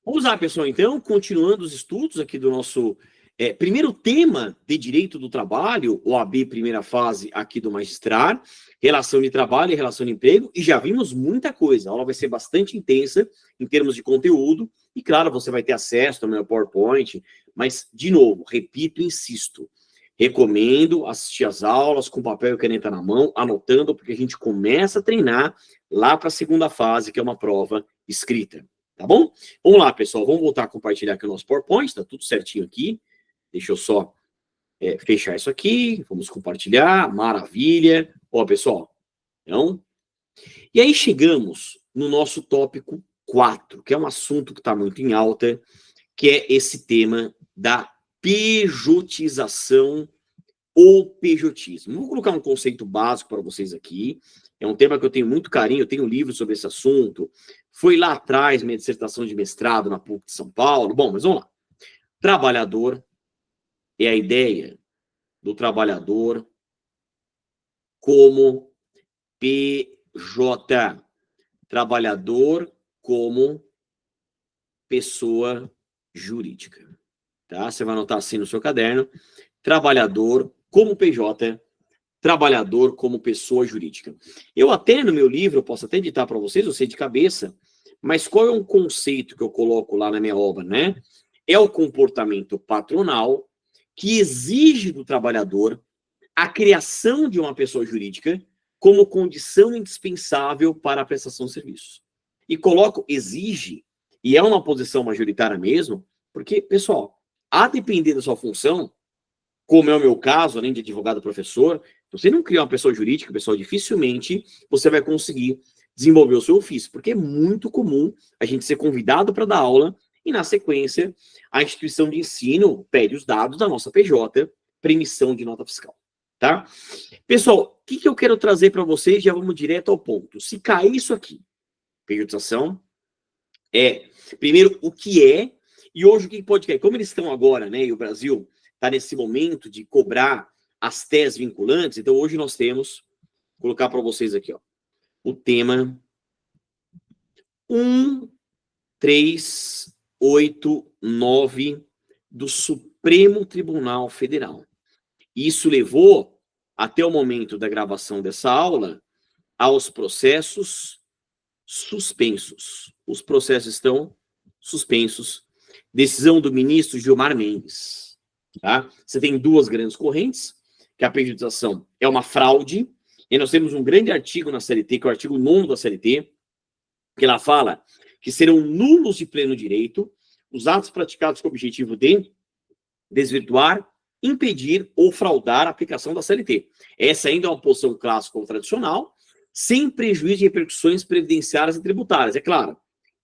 Vamos lá, pessoal, então, continuando os estudos aqui do nosso primeiro tema de Direito do Trabalho, OAB primeira fase aqui do Magistrar, relação de trabalho e relação de emprego, e já vimos muita coisa. A aula vai ser bastante intensa em termos de conteúdo, e claro, você vai ter acesso também ao PowerPoint, mas, de novo, repito, insisto, recomendo assistir às aulas com papel e caneta na mão, anotando, porque a gente começa a treinar lá para a segunda fase, que é uma prova escrita. Tá bom? Vamos lá, pessoal. Vamos voltar a compartilhar aqui o nosso PowerPoint. Tá tudo certinho aqui. Deixa eu só fechar isso aqui. Vamos compartilhar. Maravilha. Ó, pessoal. Então, e aí chegamos no nosso tópico 4, que é um assunto que está muito em alta, que é esse tema da pejotização ou pejotismo. Vou colocar um conceito básico para vocês aqui. É um tema que eu tenho muito carinho, eu tenho um livro sobre esse assunto. Foi lá atrás minha dissertação de mestrado na PUC de São Paulo. Bom, mas vamos lá. Trabalhador é a ideia do trabalhador como PJ. Trabalhador como pessoa jurídica. Tá? Você vai anotar assim no seu caderno. Trabalhador como PJ, trabalhador como pessoa jurídica. Eu até no meu livro, eu posso até editar para vocês, eu sei de cabeça, mas qual é um conceito que eu coloco lá na minha obra, né? É o comportamento patronal que exige do trabalhador a criação de uma pessoa jurídica como condição indispensável para a prestação de serviços. E coloco exige, e é uma posição majoritária mesmo, porque, pessoal, a depender da sua função, como é o meu caso, além de advogado professor, você não cria uma pessoa jurídica, pessoal, dificilmente você vai conseguir desenvolver o seu ofício, porque é muito comum a gente ser convidado para dar aula e, na sequência, a instituição de ensino pede os dados da nossa PJ para emissão de nota fiscal, tá? Pessoal, o que eu quero trazer para vocês? Já vamos direto ao ponto. Se cair isso aqui, pejotização primeiro, o que é, e hoje o que pode cair? Como eles estão agora, né, e o Brasil está nesse momento de cobrar as teses vinculantes, então hoje nós temos, vou colocar para vocês aqui, ó, o tema 1389 do Supremo Tribunal Federal. Isso levou, até o momento da gravação dessa aula, aos processos suspensos. Os processos estão suspensos. Decisão do ministro Gilmar Mendes. Tá? Você tem duas grandes correntes, que a pejotização é uma fraude, e nós temos um grande artigo na CLT, que é o artigo 9º da CLT, que ela fala que serão nulos de pleno direito os atos praticados com o objetivo de desvirtuar, impedir ou fraudar a aplicação da CLT. Essa ainda é uma posição clássica ou tradicional, sem prejuízo de repercussões previdenciárias e tributárias. É claro,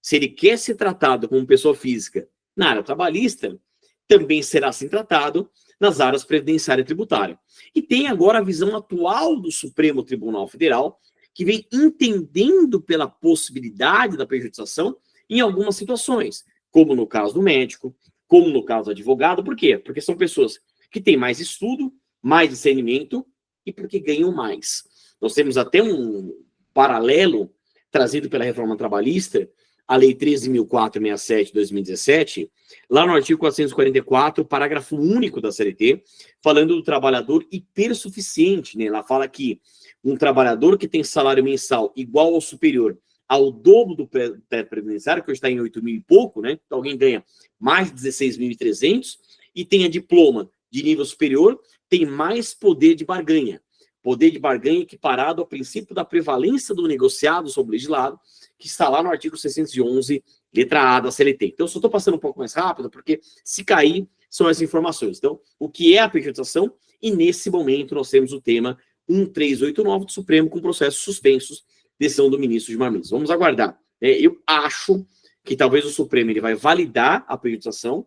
se ele quer ser tratado como pessoa física na área trabalhista, também será assim tratado nas áreas previdenciária e tributária. E tem agora a visão atual do Supremo Tribunal Federal, que vem entendendo pela possibilidade da pejotização em algumas situações, como no caso do médico, como no caso do advogado. Por quê? Porque são pessoas que têm mais estudo, mais discernimento e porque ganham mais. Nós temos até um paralelo trazido pela reforma trabalhista, a Lei 13.467 de 2017, lá no artigo 444, parágrafo único da CLT, falando do trabalhador hipersuficiente, né? Ela fala que um trabalhador que tem salário mensal igual ou superior ao dobro do teto previdenciário, que hoje está em 8 mil e pouco, né? Então, alguém ganha mais de 16.300 e tenha diploma de nível superior, tem mais poder de barganha. Poder de barganha equiparado ao princípio da prevalência do negociado sobre o legislado, que está lá no artigo 611, letra A da CLT. Então, eu só estou passando um pouco mais rápido, porque se cair, são essas informações. Então, o que é a pejotização? E nesse momento, nós temos o tema 1389 do Supremo, com processos suspensos, decisão do ministro Gilmar Mendes. Vamos aguardar. Eu acho que talvez o Supremo ele vai validar a pejotização,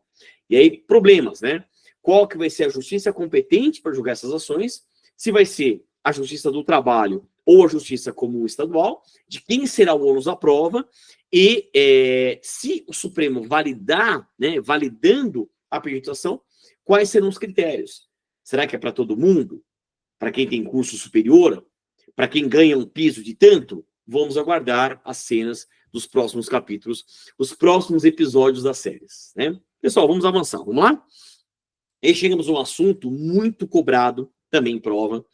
e aí, problemas, né? Qual que vai ser a justiça competente para julgar essas ações? Se vai ser a Justiça do Trabalho ou a Justiça Comum Estadual, de quem será o ônus da prova, e se o Supremo validar, né, validando a pejotização, quais serão os critérios? Será que é para todo mundo? Para quem tem curso superior? Para quem ganha um piso de tanto? Vamos aguardar as cenas dos próximos capítulos, os próximos episódios das séries, né? Pessoal, vamos avançar, vamos lá? E chegamos a um assunto muito cobrado, também em prova,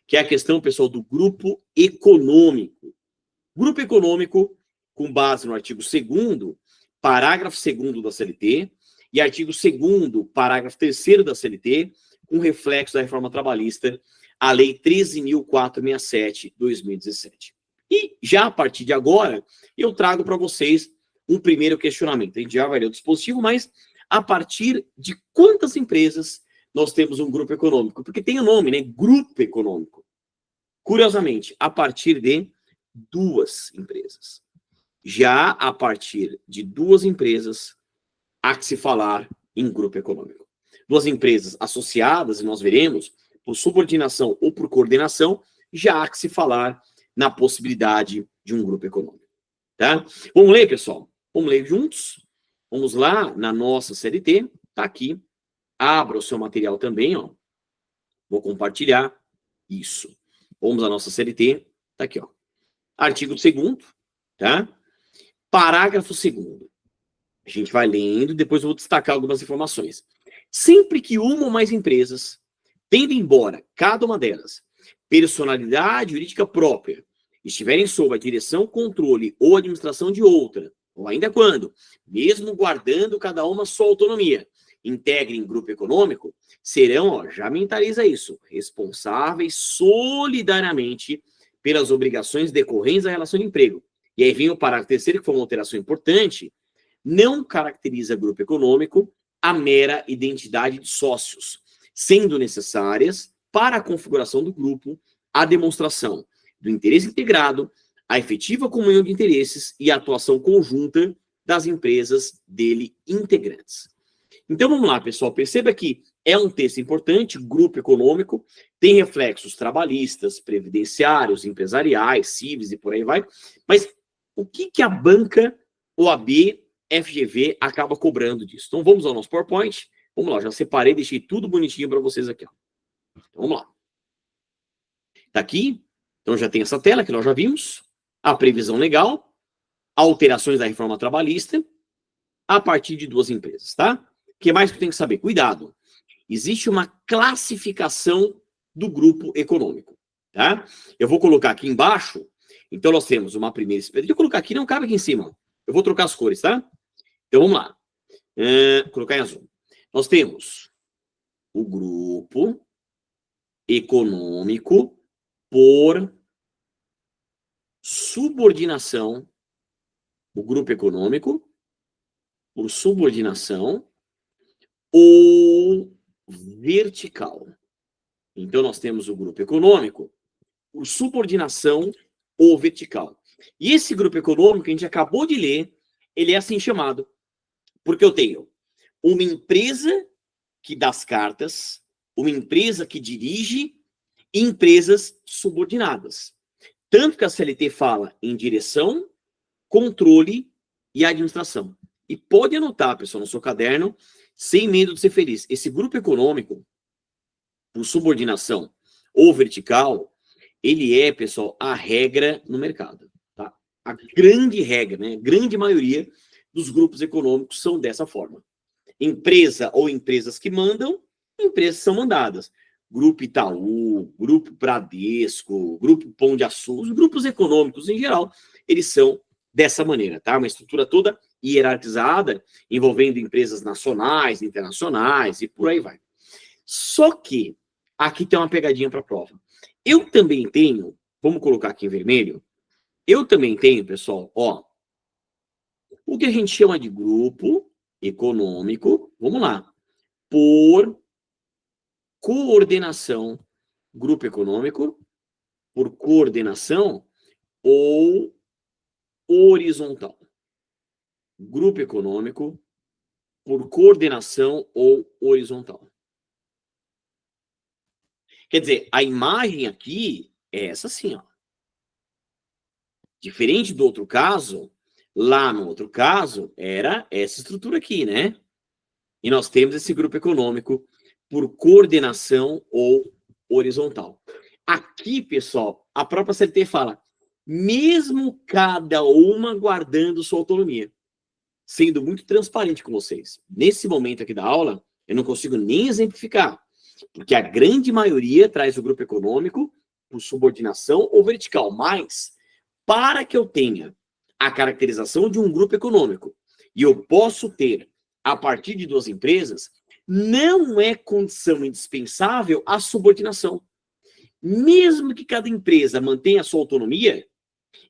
que é a questão, pessoal, do grupo econômico. Grupo econômico, com base no artigo 2º, parágrafo 2º da CLT, e artigo 2º, parágrafo 3º da CLT, com reflexo da reforma trabalhista, a Lei 13.467, 2017. E já a partir de agora, eu trago para vocês um primeiro questionamento. A gente já vai ler o dispositivo, mas a partir de quantas empresas nós temos um grupo econômico? Porque tem o nome, né? Grupo econômico. Curiosamente, a partir de 2 empresas. Já a partir de 2 empresas, há que se falar em grupo econômico. 2 empresas associadas, e nós veremos, por subordinação ou por coordenação, já há que se falar na possibilidade de um grupo econômico. Tá? Vamos ler, pessoal? Vamos ler juntos? Vamos lá na nossa CLT, tá aqui. Abra o seu material também, ó. Vou compartilhar. Isso. Vamos à nossa CLT, tá aqui, ó. Artigo 2º, tá? Parágrafo 2º. A gente vai lendo, depois eu vou destacar algumas informações. Sempre que uma ou mais empresas, tendo embora cada uma delas personalidade jurídica própria, estiverem sob a direção, controle ou administração de outra, ou ainda quando, mesmo guardando cada uma sua autonomia, integrem grupo econômico, serão, ó, já mentaliza isso, responsáveis solidariamente pelas obrigações decorrentes da relação de emprego. E aí vem o parágrafo 3º, que foi uma alteração importante, não caracteriza grupo econômico a mera identidade de sócios, sendo necessárias, para a configuração do grupo, a demonstração do interesse integrado, a efetiva comunhão de interesses e a atuação conjunta das empresas dele integrantes. Então vamos lá, pessoal, perceba que é um texto importante, grupo econômico, tem reflexos trabalhistas, previdenciários, empresariais, civis e por aí vai, mas o que a banca, OAB, FGV acaba cobrando disso? Então vamos ao nosso PowerPoint, vamos lá, já separei, deixei tudo bonitinho para vocês aqui, ó. Então, vamos lá. Tá aqui, então já tem essa tela que nós já vimos, a previsão legal, alterações da reforma trabalhista, a partir de 2 empresas, tá? O que mais que eu tenho que saber? Cuidado, existe uma classificação do grupo econômico, tá? Eu vou colocar aqui embaixo, então nós temos uma primeira espécie, deixa eu colocar aqui, não cabe aqui em cima, eu vou trocar as cores, tá? Então vamos lá, colocar em azul. Nós temos o grupo econômico por subordinação, o grupo econômico por subordinação ou vertical. Então, nós temos o grupo econômico por subordinação ou vertical. E esse grupo econômico que a gente acabou de ler, ele é assim chamado, porque eu tenho uma empresa que dá as cartas, uma empresa que dirige e empresas subordinadas. Tanto que a CLT fala em direção, controle e administração. E pode anotar, pessoal, no seu caderno, sem medo de ser feliz. Esse grupo econômico, por subordinação ou vertical, ele é, pessoal, a regra no mercado. Tá? A grande regra, né? A grande maioria dos grupos econômicos são dessa forma. Empresa ou empresas que mandam, empresas são mandadas. Grupo Itaú, Grupo Bradesco, Grupo Pão de Açúcar, os grupos econômicos em geral, eles são dessa maneira, tá? Uma estrutura toda hierarquizada, envolvendo empresas nacionais, internacionais e por aí vai. Só que, aqui tem uma pegadinha para a prova. Eu também tenho, vamos colocar aqui em vermelho, eu também tenho, pessoal, ó, o que a gente chama de grupo econômico, vamos lá, por coordenação, grupo econômico, por coordenação ou horizontal. Grupo econômico, por coordenação ou horizontal. Quer dizer, a imagem aqui é essa assim, ó. Diferente do outro caso, lá no outro caso, era essa estrutura aqui, né? E nós temos esse grupo econômico por coordenação ou horizontal. Aqui, pessoal, a própria CLT fala mesmo cada uma guardando sua autonomia, sendo muito transparente com vocês. Nesse momento aqui da aula, eu não consigo nem exemplificar, porque a grande maioria traz o grupo econômico por subordinação ou vertical, mas para que eu tenha a caracterização de um grupo econômico e eu posso ter a partir de duas empresas, não é condição indispensável a subordinação. Mesmo que cada empresa mantenha a sua autonomia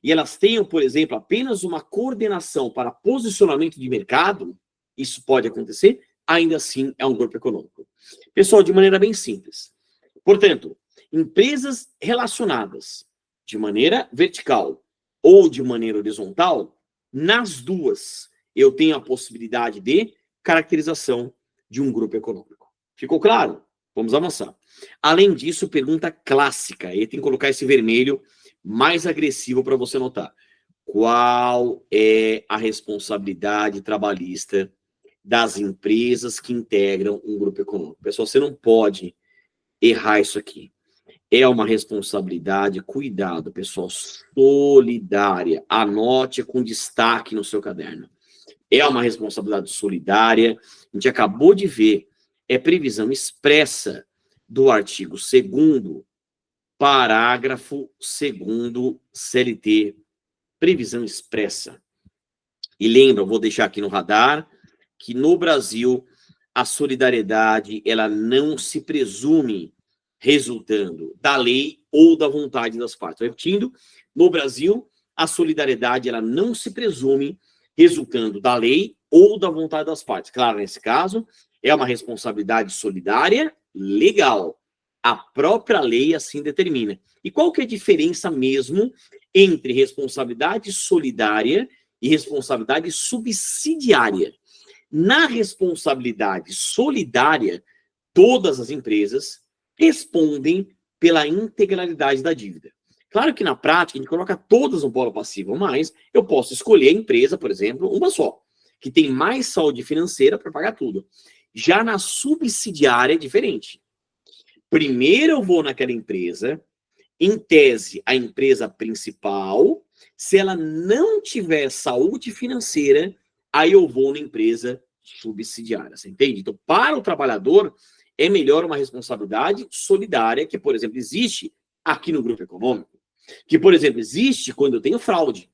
e elas tenham, por exemplo, apenas uma coordenação para posicionamento de mercado, isso pode acontecer, ainda assim é um grupo econômico. Pessoal, de maneira bem simples. Portanto, empresas relacionadas de maneira vertical ou de maneira horizontal, nas duas eu tenho a possibilidade de caracterização de um grupo econômico. Ficou claro? Vamos avançar. Além disso, pergunta clássica, e tem que colocar esse vermelho mais agressivo para você notar. Qual é a responsabilidade trabalhista das empresas que integram um grupo econômico? Pessoal, você não pode errar isso aqui. É uma responsabilidade, cuidado, pessoal, solidária. Anote com destaque no seu caderno. É uma responsabilidade solidária. A gente acabou de ver. É previsão expressa do artigo 2º, parágrafo 2º CLT. Previsão expressa. E lembra, eu vou deixar aqui no radar, que no Brasil a solidariedade ela não se presume resultando da lei ou da vontade das partes. Repetindo, no Brasil a solidariedade ela não se presume resultando da lei ou da vontade das partes. Claro, nesse caso, é uma responsabilidade solidária legal. A própria lei assim determina. E qual que é a diferença mesmo entre responsabilidade solidária e responsabilidade subsidiária? Na responsabilidade solidária, todas as empresas respondem pela integralidade da dívida. Claro que na prática a gente coloca todas no polo passivo, mas eu posso escolher a empresa, por exemplo, uma só, que tem mais saúde financeira para pagar tudo. Já na subsidiária é diferente. Primeiro eu vou naquela empresa, em tese, a empresa principal, se ela não tiver saúde financeira, aí eu vou na empresa subsidiária, você entende? Então, para o trabalhador, é melhor uma responsabilidade solidária, que, por exemplo, existe aqui no grupo econômico, que, por exemplo, existe quando eu tenho fraude.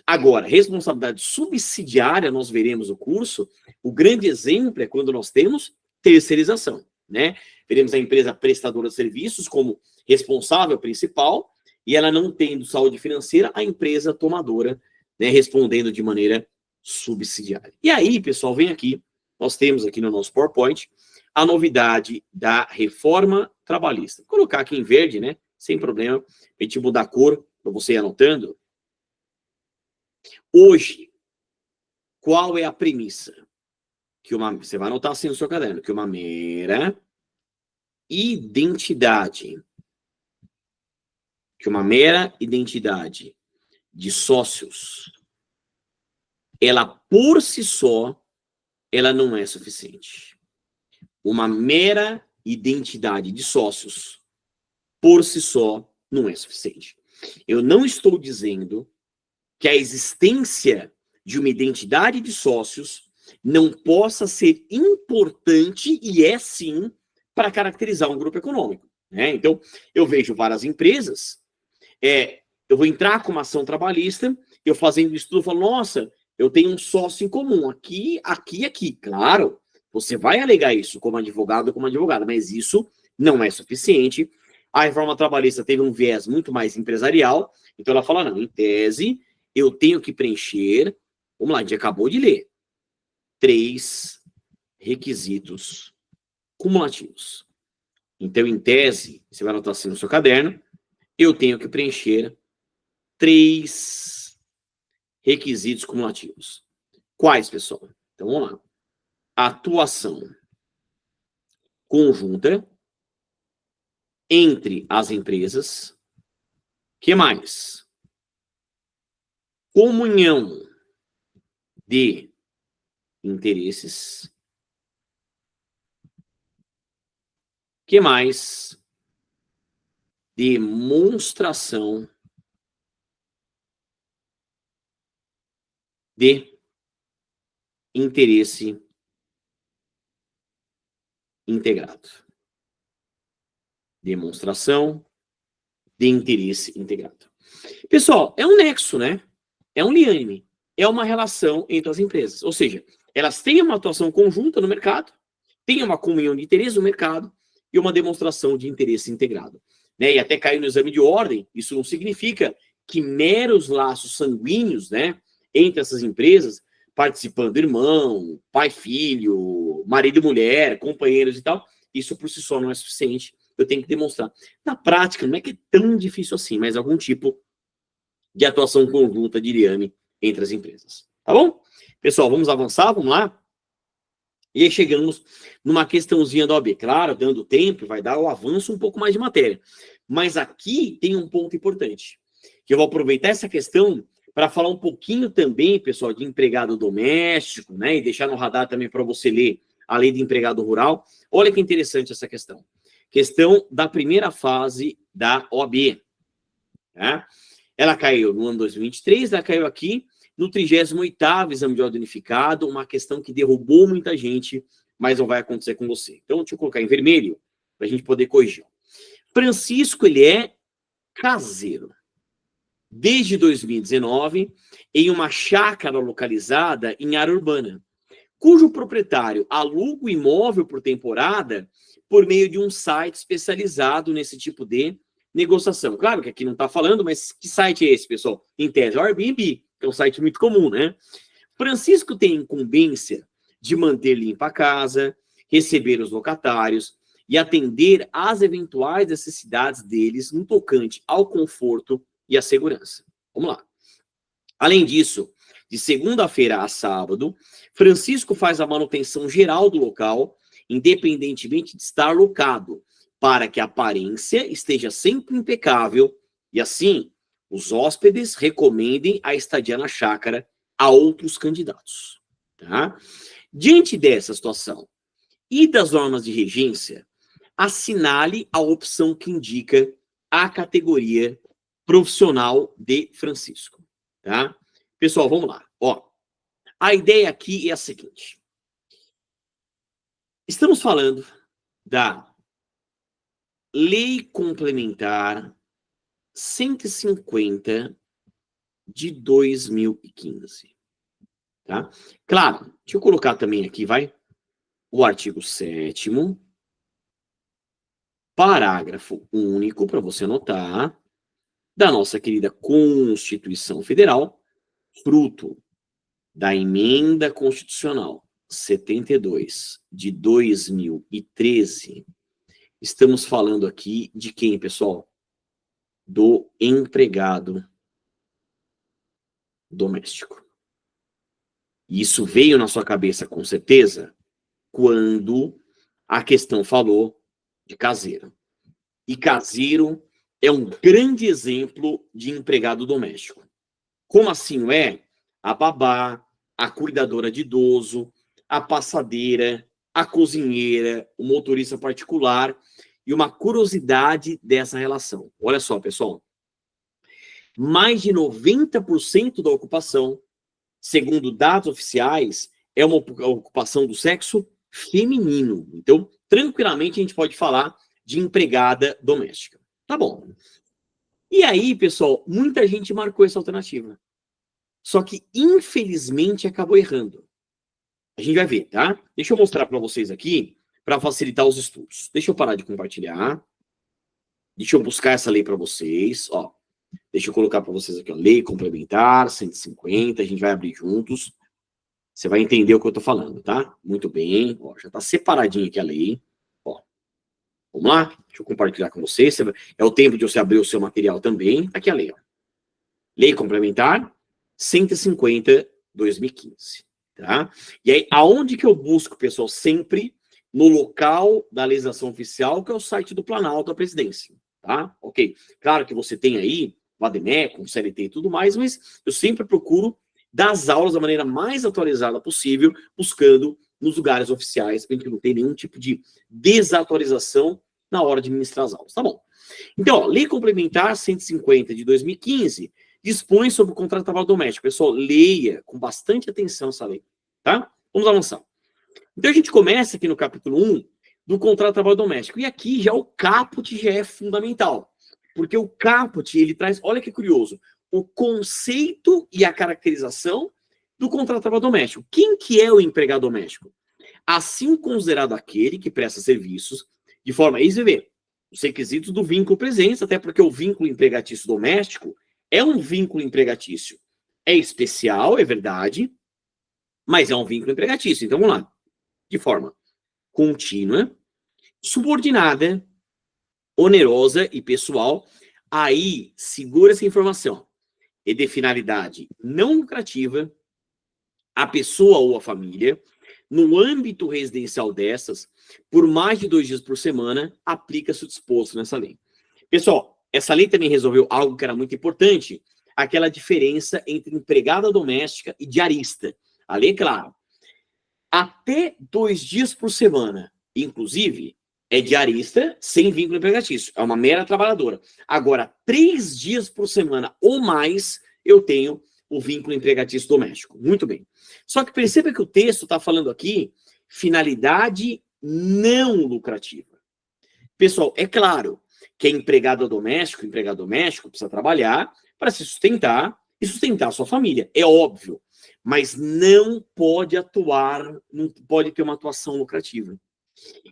Agora, responsabilidade subsidiária, nós veremos o curso, o grande exemplo é quando nós temos terceirização, né? Veremos a empresa prestadora de serviços como responsável principal, e ela não tendo saúde financeira, a empresa tomadora, né, respondendo de maneira subsidiária. E aí, pessoal, vem aqui, nós temos aqui no nosso PowerPoint a novidade da reforma trabalhista. Vou colocar aqui em verde, né, sem problema, a gente mudar a cor, para você ir anotando. Hoje, qual é a premissa? Você vai anotar assim no seu caderno, que uma mera identidade de sócios, ela por si só, ela não é suficiente. Uma mera identidade de sócios, por si só, não é suficiente. Eu não estou dizendo que a existência de uma identidade de sócios não possa ser importante, e é sim, para caracterizar um grupo econômico, né? Então, eu vejo várias empresas, eu vou entrar com uma ação trabalhista, eu fazendo estudo, eu falo, nossa, eu tenho um sócio em comum, aqui, aqui, aqui. Claro, você vai alegar isso como advogado ou como advogada, mas isso não é suficiente. A reforma trabalhista teve um viés muito mais empresarial, então ela fala, não, em tese, eu tenho que preencher, vamos lá, a gente acabou de ler, 3 requisitos cumulativos. Então, em tese, você vai anotar assim no seu caderno, eu tenho que preencher 3 requisitos cumulativos. Quais, pessoal? Então, vamos lá. Atuação conjunta entre as empresas. Que mais? Comunhão de interesses. Que mais? Demonstração de interesse integrado. Demonstração de interesse integrado. Pessoal, é um nexo, né? É um liame. É uma relação entre as empresas. Ou seja, elas têm uma atuação conjunta no mercado, têm uma comunhão de interesse no mercado e uma demonstração de interesse integrado. Né? E até caiu no exame de ordem, isso não significa que meros laços sanguíneos, né, entre essas empresas, participando irmão, pai, filho, marido e mulher, companheiros e tal, isso por si só não é suficiente. Eu tenho que demonstrar. Na prática, não é que é tão difícil assim, mas algum tipo de atuação conjunta de liame entre as empresas. Tá bom? Pessoal, vamos avançar, vamos lá? E aí chegamos numa questãozinha da OAB. Claro, dando tempo, vai dar o avanço um pouco mais de matéria. Mas aqui tem um ponto importante, que eu vou aproveitar essa questão para falar um pouquinho também, pessoal, de empregado doméstico, né? E deixar no radar também para você ler a lei de empregado rural. Olha que interessante essa questão. Questão da primeira fase da OAB. Tá? Ela caiu no ano 2023, ela caiu aqui no 38º Exame de Ordem Unificado, uma questão que derrubou muita gente, mas não vai acontecer com você. Então, deixa eu colocar em vermelho, para a gente poder corrigir. Francisco, ele é caseiro. Desde 2019, em uma chácara localizada em área urbana, cujo proprietário aluga o imóvel por temporada por meio de um site especializado nesse tipo de negociação. Claro que aqui não está falando, mas que site é esse, pessoal? Em tese, é o Airbnb, que é um site muito comum, né? Francisco tem incumbência de manter limpa a casa, receber os locatários e atender às eventuais necessidades deles no tocante ao conforto e à segurança. Vamos lá. Além disso, de segunda-feira a sábado, Francisco faz a manutenção geral do local, independentemente de estar locado, para que a aparência esteja sempre impecável e, assim, os hóspedes recomendem a estadia na chácara a outros candidatos. Tá? Diante dessa situação e das normas de regência, assinale a opção que indica a categoria profissional de Francisco. Tá? Pessoal, vamos lá. Ó, a ideia aqui é a seguinte. Estamos falando da Lei Complementar 150 de 2015. Tá? Claro, deixa eu colocar também aqui, vai, o artigo 7º, parágrafo único, para você anotar, da nossa querida Constituição Federal, fruto da Emenda Constitucional 72 de 2013. Estamos falando aqui de quem, pessoal? Do empregado doméstico. Isso veio na sua cabeça, com certeza, quando a questão falou de caseiro. E caseiro é um grande exemplo de empregado doméstico. Como assim é? A babá, a cuidadora de idoso, a passadeira, a cozinheira, o motorista particular. E uma curiosidade dessa relação. Olha só, pessoal. Mais de 90% da ocupação, segundo dados oficiais, é uma ocupação do sexo feminino. Então, tranquilamente, a gente pode falar de empregada doméstica. Tá bom. E aí, pessoal, muita gente marcou essa alternativa. Só que, infelizmente, acabou errando. A gente vai ver, tá? Deixa eu mostrar para vocês aqui, para facilitar os estudos. Deixa eu parar de compartilhar. Deixa eu buscar essa lei para vocês. Ó, deixa eu colocar para vocês aqui, ó, Lei Complementar 150. A gente vai abrir juntos. Você vai entender o que eu estou falando, tá? Muito bem. Ó, já está separadinho aqui a lei. Ó, vamos lá? Deixa eu compartilhar com vocês. É o tempo de você abrir o seu material também. Tá aqui a lei, ó. Lei Complementar 150, 2015. Tá? E aí, aonde que eu busco, pessoal? Sempre no local da legislação oficial, que é o site do Planalto da Presidência. Tá? Ok. Claro que você tem aí o ADMEC, o CLT e tudo mais, mas eu sempre procuro dar as aulas da maneira mais atualizada possível, buscando nos lugares oficiais, para a gente não ter nenhum tipo de desatualização na hora de ministrar as aulas. Tá bom. Então, ó, Lei Complementar 150 de 2015 dispõe sobre o contrato de trabalho doméstico. Pessoal, leia com bastante atenção essa lei, tá? Vamos avançar. Então, a gente começa aqui no capítulo 1 do contrato de trabalho doméstico. E aqui já o caput já é fundamental. Porque o caput, ele traz, olha que curioso, o conceito e a caracterização do contrato de trabalho doméstico. Quem que é o empregado doméstico? Assim considerado aquele que presta serviços de forma, aí você vê, os requisitos do vínculo presença, até porque o vínculo empregatício doméstico é um vínculo empregatício. É especial, é verdade, mas é um vínculo empregatício. Então, vamos lá. De forma contínua, subordinada, onerosa e pessoal. Aí, segura essa informação. E de finalidade não lucrativa, a pessoa ou a família, no âmbito residencial dessas, por mais de 2 dias por semana, aplica-se o disposto nessa lei. Pessoal, essa lei também resolveu algo que era muito importante, aquela diferença entre empregada doméstica e diarista. A lei é clara. Até 2 dias por semana, inclusive, é diarista sem vínculo empregatício. É uma mera trabalhadora. Agora, 3 dias por semana ou mais, eu tenho o vínculo empregatício doméstico. Muito bem. Só que perceba que o texto está falando aqui finalidade não lucrativa. Pessoal, é claro que empregado doméstico precisa trabalhar para se sustentar e sustentar a sua família. É óbvio. Mas não pode atuar, não pode ter uma atuação lucrativa.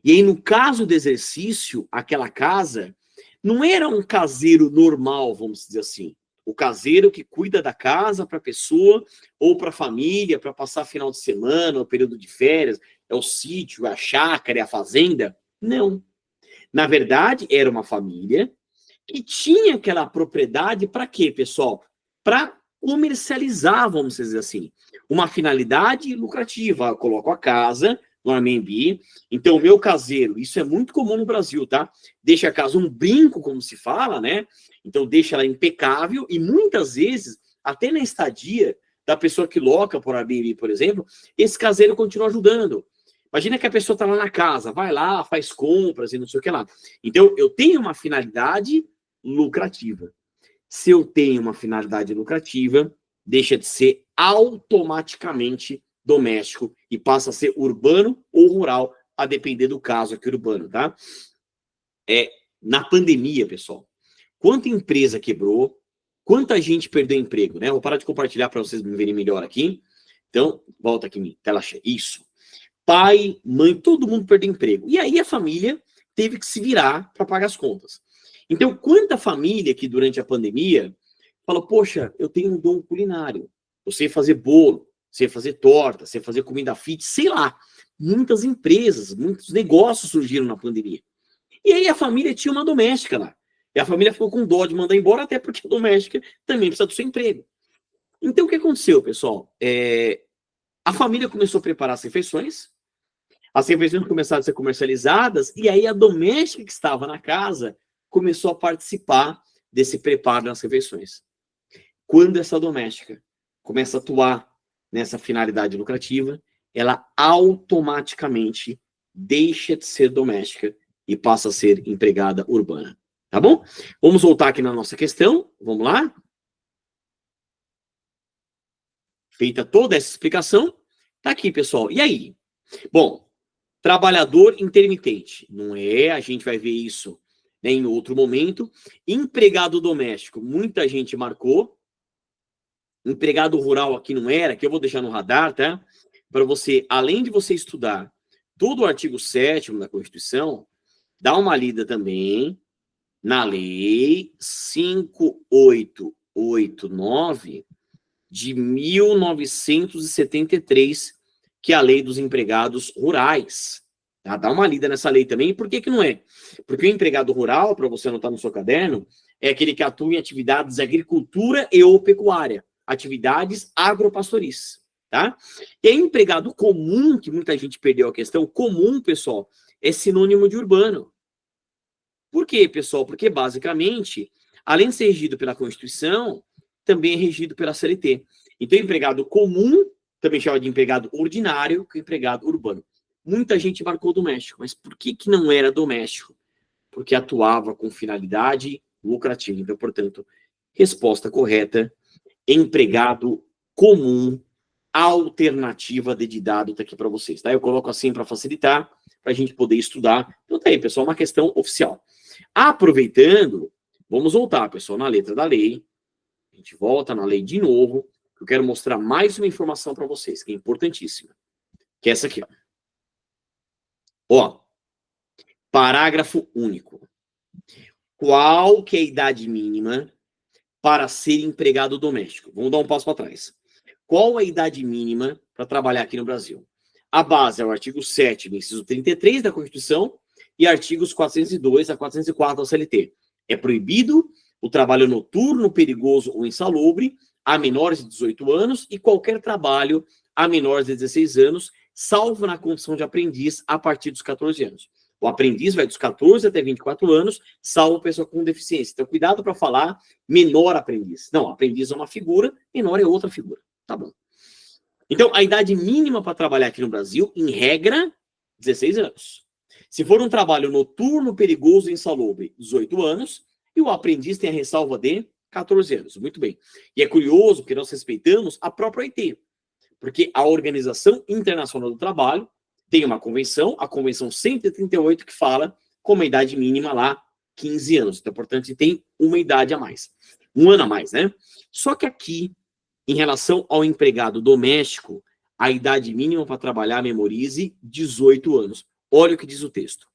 E aí, no caso do exercício, aquela casa não era um caseiro normal, vamos dizer assim. O caseiro que cuida da casa para a pessoa ou para a família, para passar final de semana, o período de férias, é o sítio, é a chácara, é a fazenda. Não. Na verdade, era uma família que tinha aquela propriedade para quê, pessoal? Para comercializar, vamos dizer assim. Uma finalidade lucrativa. Eu coloco a casa no Airbnb. Então, o meu caseiro, isso é muito comum no Brasil, tá? Deixa a casa um brinco, como se fala, né? Então, deixa ela impecável e muitas vezes, até na estadia da pessoa que loca por Airbnb, por exemplo, esse caseiro continua ajudando. Imagina que a pessoa está lá na casa, vai lá, faz compras e não sei o que lá. Então, eu tenho uma finalidade lucrativa. Se eu tenho uma finalidade lucrativa, deixa de ser automaticamente doméstico e passa a ser urbano ou rural, a depender do caso aqui urbano, tá? Na pandemia, pessoal, quanta empresa quebrou, quanta gente perdeu emprego, né? Vou parar de compartilhar para vocês me verem melhor aqui. Então, volta aqui em tela cheia. Isso. Pai, mãe, todo mundo perdeu emprego. E aí a família teve que se virar para pagar as contas. Então, quanta família que durante a pandemia falou, poxa, eu tenho um dom culinário, eu sei fazer bolo, sei fazer torta, sei fazer comida fit, sei lá. Muitas empresas, muitos negócios surgiram na pandemia. E aí a família tinha uma doméstica lá. E a família ficou com dó de mandar embora, até porque a doméstica também precisa do seu emprego. Então, o que aconteceu, pessoal? A família começou a preparar as refeições começaram a ser comercializadas, e aí a doméstica que estava na casa começou a participar desse preparo das refeições. Quando essa doméstica começa a atuar nessa finalidade lucrativa, ela automaticamente deixa de ser doméstica e passa a ser empregada urbana. Tá bom? Vamos voltar aqui na nossa questão. Vamos lá? Feita toda essa explicação, tá aqui, pessoal. E aí? Bom, trabalhador intermitente. Não é, a gente vai ver isso, né, em outro momento. Empregado doméstico, muita gente marcou. Empregado rural aqui não era, que eu vou deixar no radar, tá? Para você, além de você estudar todo o artigo 7º da Constituição, dá uma lida também na Lei 5889 de 1973, que é a Lei dos Empregados Rurais. Tá? Dá uma lida nessa lei também. Por que que não é? Porque o empregado rural, para você anotar no seu caderno, é aquele que atua em atividades de agricultura e ou pecuária, atividades agropastoris, tá? E aí, empregado comum, que muita gente perdeu a questão, comum, pessoal, é sinônimo de urbano. Por quê, pessoal? Porque, basicamente, além de ser regido pela Constituição, também é regido pela CLT. Então, empregado comum, também chama de empregado ordinário, que é empregado urbano. Muita gente marcou doméstico, mas por que que não era doméstico? Porque atuava com finalidade lucrativa. Então, portanto, resposta correta empregado comum, alternativa de dado está aqui para vocês, tá? Eu coloco assim para facilitar, para a gente poder estudar. Então tá aí, pessoal, uma questão oficial. Aproveitando, vamos voltar, pessoal, na letra da lei. A gente volta na lei de novo. Eu quero mostrar mais uma informação para vocês, que é importantíssima. Que é essa aqui, ó. Ó, parágrafo único. Qual que é a idade mínima para ser empregado doméstico? Vamos dar um passo para trás. Qual a idade mínima para trabalhar aqui no Brasil? A base é o artigo 7º, inciso 33 da Constituição e artigos 402 a 404 da CLT. É proibido o trabalho noturno, perigoso ou insalubre a menores de 18 anos e qualquer trabalho a menores de 16 anos, salvo na condição de aprendiz a partir dos 14 anos. O aprendiz vai dos 14 até 24 anos, salvo pessoa com deficiência. Então, cuidado para falar menor aprendiz. Não, aprendiz é uma figura, menor é outra figura. Tá bom. Então, a idade mínima para trabalhar aqui no Brasil, em regra, 16 anos. Se for um trabalho noturno, perigoso e insalubre, 18 anos, e o aprendiz tem a ressalva de 14 anos. Muito bem. E é curioso, porque nós respeitamos a própria OIT, porque a Organização Internacional do Trabalho tem uma convenção, a Convenção 138, que fala como a idade mínima lá, 15 anos. Então, portanto, tem uma idade a mais. Um ano a mais, né? Só que aqui, em relação ao empregado doméstico, a idade mínima para trabalhar, memorize, 18 anos. Olha o que diz o texto.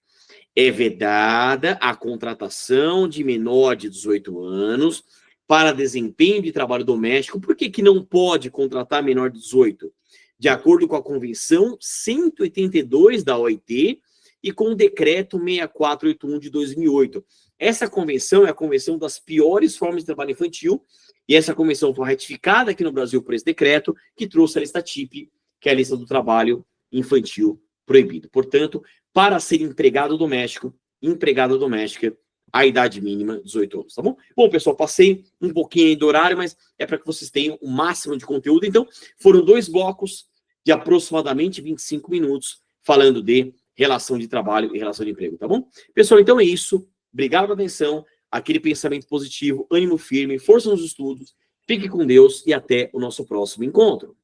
É vedada a contratação de menor de 18 anos para desempenho de trabalho doméstico. Por que não pode contratar menor de 18? De acordo com a Convenção 182 da OIT e com o Decreto 6481 de 2008. Essa convenção é a convenção das piores formas de trabalho infantil, e essa convenção foi ratificada aqui no Brasil por esse decreto, que trouxe a lista TIP, que é a lista do trabalho infantil proibido. Portanto, para ser empregado doméstico, empregada doméstica, a idade mínima, 18 anos, tá bom? Bom, pessoal, passei um pouquinho aí do horário, mas é para que vocês tenham o máximo de conteúdo. Então, foram 2 blocos de aproximadamente 25 minutos falando de relação de trabalho e relação de emprego, tá bom? Pessoal, então é isso. Obrigado pela atenção. Aquele pensamento positivo, ânimo firme, força nos estudos. Fique com Deus e até o nosso próximo encontro.